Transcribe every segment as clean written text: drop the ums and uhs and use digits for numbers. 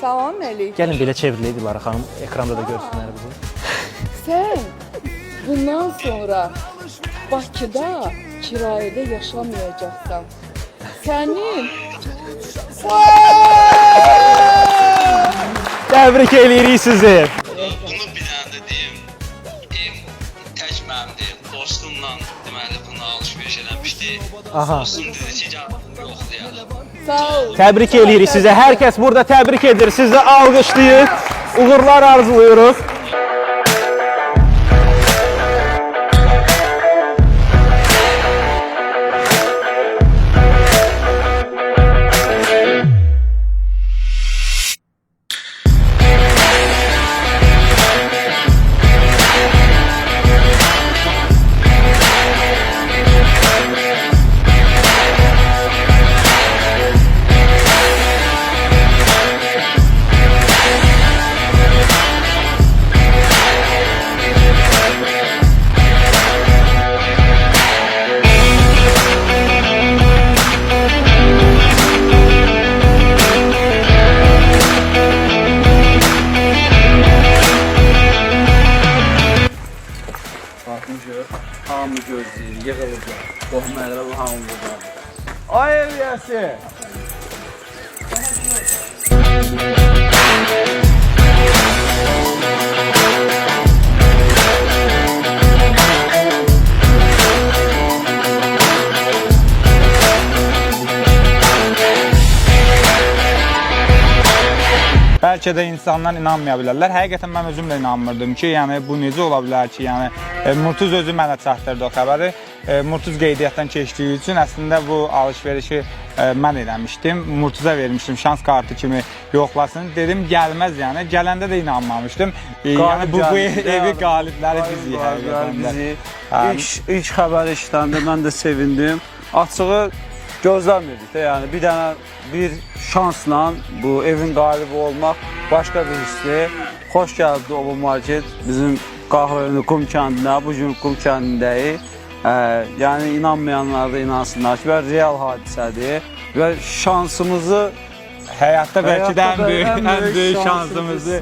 Salam Məlik. Gəlin belə çevriləydi Lara xanım, ekranda da görsünlər bizi. Sən bundan sonra Bakıda kirayədə yaşamayacaqsan. Sənin Təbrik eləyirik sizi. Bunu bir dənə də deyim. Tək mənimdir. Dostumla deməli bunu alış-veriş eləmişdi. Aha. Dostum dedi ki, yoxlayalım. sağ ol. Təbrik eləyirik sizə. Hər kəs burada təbrik edir. Sizi alqışlayır. Uğurlar arzuluyuruq. Hamı gözləyir, yığılacaq. Qohmayla bu hamı burada. Ay Əlyəsi. Bəlkə də insanlar inanmaya bilərlər. Həqiqətən mən özüm də inanmırdım ki, yəni bu necə ola bilər ki, yəni Murtuz özü mənə çatdırdı o xəbəri. Murtuz qeydiyyatdan keçdiyi üçün əslində bu alış-verişi mən eləmişdim. Murtuza vermişdim şans kartı kimi yoxlasın. Dedim gəlməz yəni. Gələndə də inanmamışdım. Yəni bu evi qalibləri bizik həqiqətən də. İlk xəbəri işləndə mən də sevindim. Açığı gözləmirdik də, yəni bir şansla bu evin qalibi olmaq başqa bir hissdir. Xoş gəldi Oba Market bizim Qahrayonu Qum kəndinə, bu gün Qum kəndindəyik. Yəni inanmayanlar da inansınlar ki, real hadisədir və şansımızı həyatda bəlkə də ən böyük şansımızı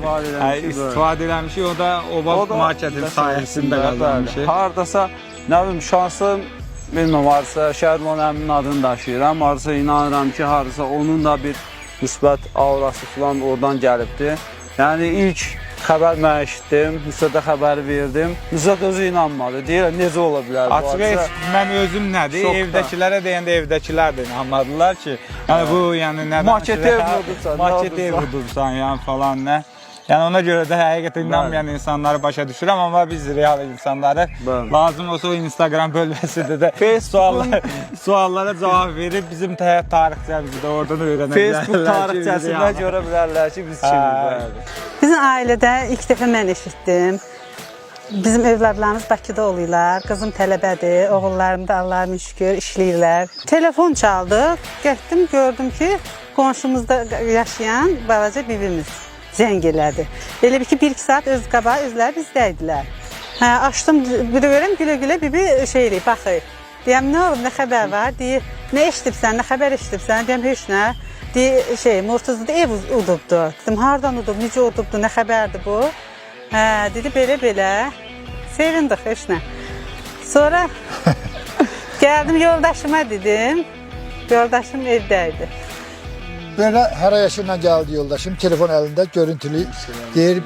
istifadə eləmişik. O da Oba Marketin sayəsində qazanmışıq. Hardasa, nə bilim, şansım bilməm, varsa Şəhidman əminin adını daşıyıram, varsa inanıram ki, harasa onun da bir müsbət aurası falan oradan gəlibdir. Yəni ilk xəbər mən eşitdim, Nusrətə xəbəri verdim. Nusrət özü inanmadı, deyirəm, necə ola bilər bu hadisە? Mən özüm nədir, evdəkilərə deyəndə evdəkilər də inanmadılar ki, yəni bu, yəni nədən? Maket ev vurdursan, yəni falan, nə? Yəni ona görə də həqiqətən inanmayan insanları başa düşürəm, amma biz real insanları lazım olsa o Instagram bölməsində də suallara cavab verib bizim həyat tarixçəmizi də oradan öyrənə bilərlər. Facebook tarixçəsində görə bilərlər ki, biz kimik. Bizim ailədə ilk dəfə mən eşitdim. Bizim övladlarımız Bakıda olurlar, qızım tələbədir, oğullarım da Allah'a şükür işləyirlər. Telefon çaldı, getdim, gördüm ki, qonşumuzda yaşayan balaca bibimiz zəng elədi. Elə bir ki, 1-2 saat öz qabağı özləri bizdəydilər. Açdım, bir də görəm, gülə-gülə bibi şeylik, baxır. Deyəm, nə olub, nə xəbər var? Deyir, nə eşitibsən, nə xəbər eşitibsən? Deyəm, heç nə. Deyir, Murtuzlu'da ev udubdu. Dedim, hardan udub, necə udubdu, nə xəbərdir bu? Dedi, belə-belə. Sevindik, heç nə. Sonra gəldim, yoldaşıma dedim. Yoldaşım evdəydi. Belə hərə yaşıyla gəldi yoldaşım, telefon əlində, görüntülü, deyir,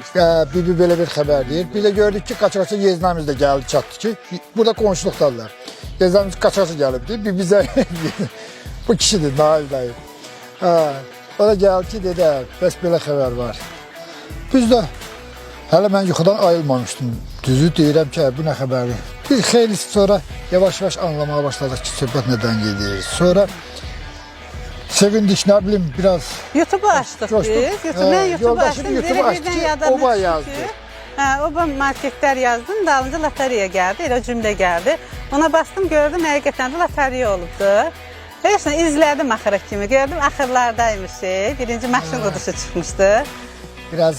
bibi belə bir xəbər deyir. Bir də gördük ki, qaça-qaça yeznəmiz də gəldi, çatdı ki, burada qonşuluqdadırlar. Yeznəmiz qaça-qaça gəlibdir, bibi bizə bu kişidir, Nail dayı. O da gəldi ki, dedi, bəs belə xəbər var. Biz də, hələ mən yuxudan ayılmamışdım, düzü deyirəm ki, bu nə xəbəri. Biz xeyli sonra yavaş-yavaş anlamaya başladıq ki, söhbət nədən gedir. Sonra sevindik, nə bilim, biraz... YouTube'u açdıq biz. Mən YouTube'u açdım, birdən yadam Oba yazdı. Oba marketlər yazdım, dalınca loteriya gəldi, elə cümlə gəldi. Ona bastım, gördüm, həqiqətən də loteriya olubdu. Heç nə, izlədim axıra kimi, gördüm, axırlardaymış şey. Birinci maşın uduşu çıxmışdı.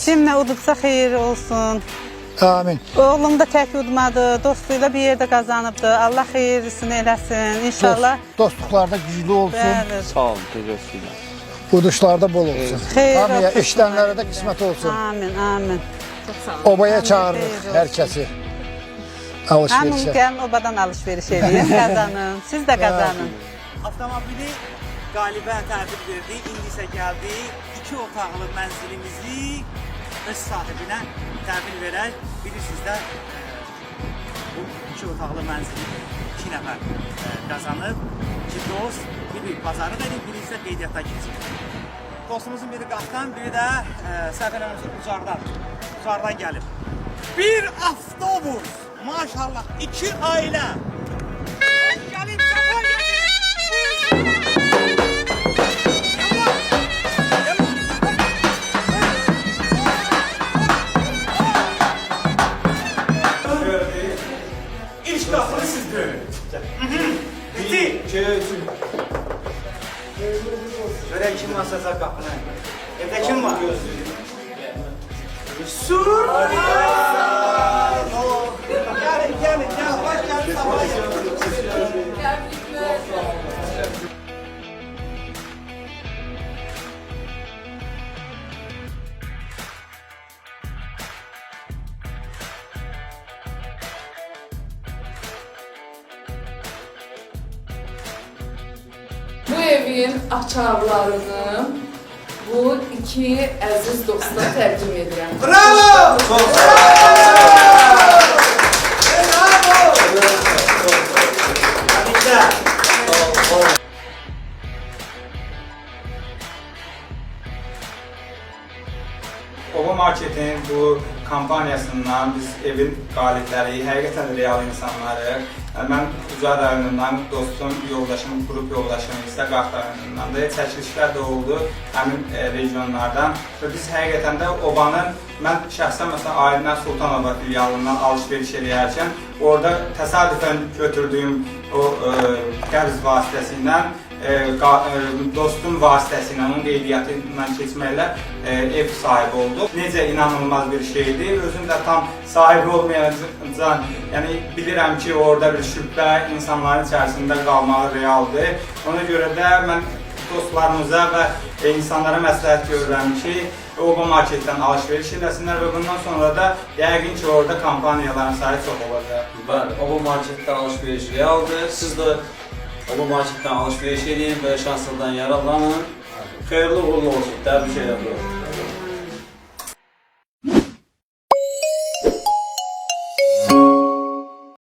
Kimlə udubsa xeyir olsun. Amin. Oğlum da tək udmadı, dostluğuyla bir yerdə qazanıbdı. Allah xeyirlisini eləsin, inşallah. Dostluqlarda güclü olsun. Sağ olun, təcəssülə. Uduşlarda bol olsun. Xeyir Hamıya, olsun. işlənlərə də qismət olsun. Amin, amin. Obaya çağırırıq hər kəsi. Hamım Alışverişə. gəlin obadan alış-veriş edin, qazanın. Siz də qazanın. Avtomobili qalibə təhvil verdi. İndi isə gəldi 2 otaqlı mənzilimizi öz sahibinə təhvil verək. Bilirsiniz də bu 2 otaqlı mənzili 2 nəfər qazanıb. 2 dost, biri bazarı verir, biri isə qeydiyyatdan keçir. Dostumuzun biri qatdan, biri də səhv eləmirəmsə Ucardan gəlib. Bir avtobus, maşallah 2 ailə. Gəlin, çapar gəlin. İlk qapını siz dönün. Bitti. Görək kim asacaq qapını. Evdə kim var? Sur! Gəlin, hoş gəldin, sabah Bu evin açarlarını bu iki əziz dosta təqdim edirəm. Bravo! Təbriklər. Oba Marketin bu kampaniyasından biz evin qalibləri, həqiqətən real insanları, mən Ucar rayonundan dostum, yoldaşım, qrup yoldaşım isə Qax rayonundan da çəkilişlər də oldu həmin regionlardan və biz həqiqətən də Obanın, mən şəxsən məsələn Aydın Sultanova filialından alış-veriş edərkən orada təsadüfən götürdüyüm o qəbz vasitəsilə dostum vasitəsilə, onun qeydiyyatı ilə keçməklə ev sahibi oldu. Necə inanılmaz bir şeydir. Özüm də tam sahibi olmayacaq, yəni bilirəm ki, orada bir şübhə insanların içərisində qalmağı realdır. Ona görə də mən dostlarımıza və insanlara məsləhət görürəm ki, Oba Marketdən alış-veriş edəsinlər və bundan sonra da yəqin ki, orada kampaniyaların sayı çox olacaq. Bəli, Oba Marketdən alış-veriş realdır. Siz də Oba Marketdən alış-veriş edin və şanslardan yararlanın. Xeyirli uğurlu olsun. Təbrik edirəm.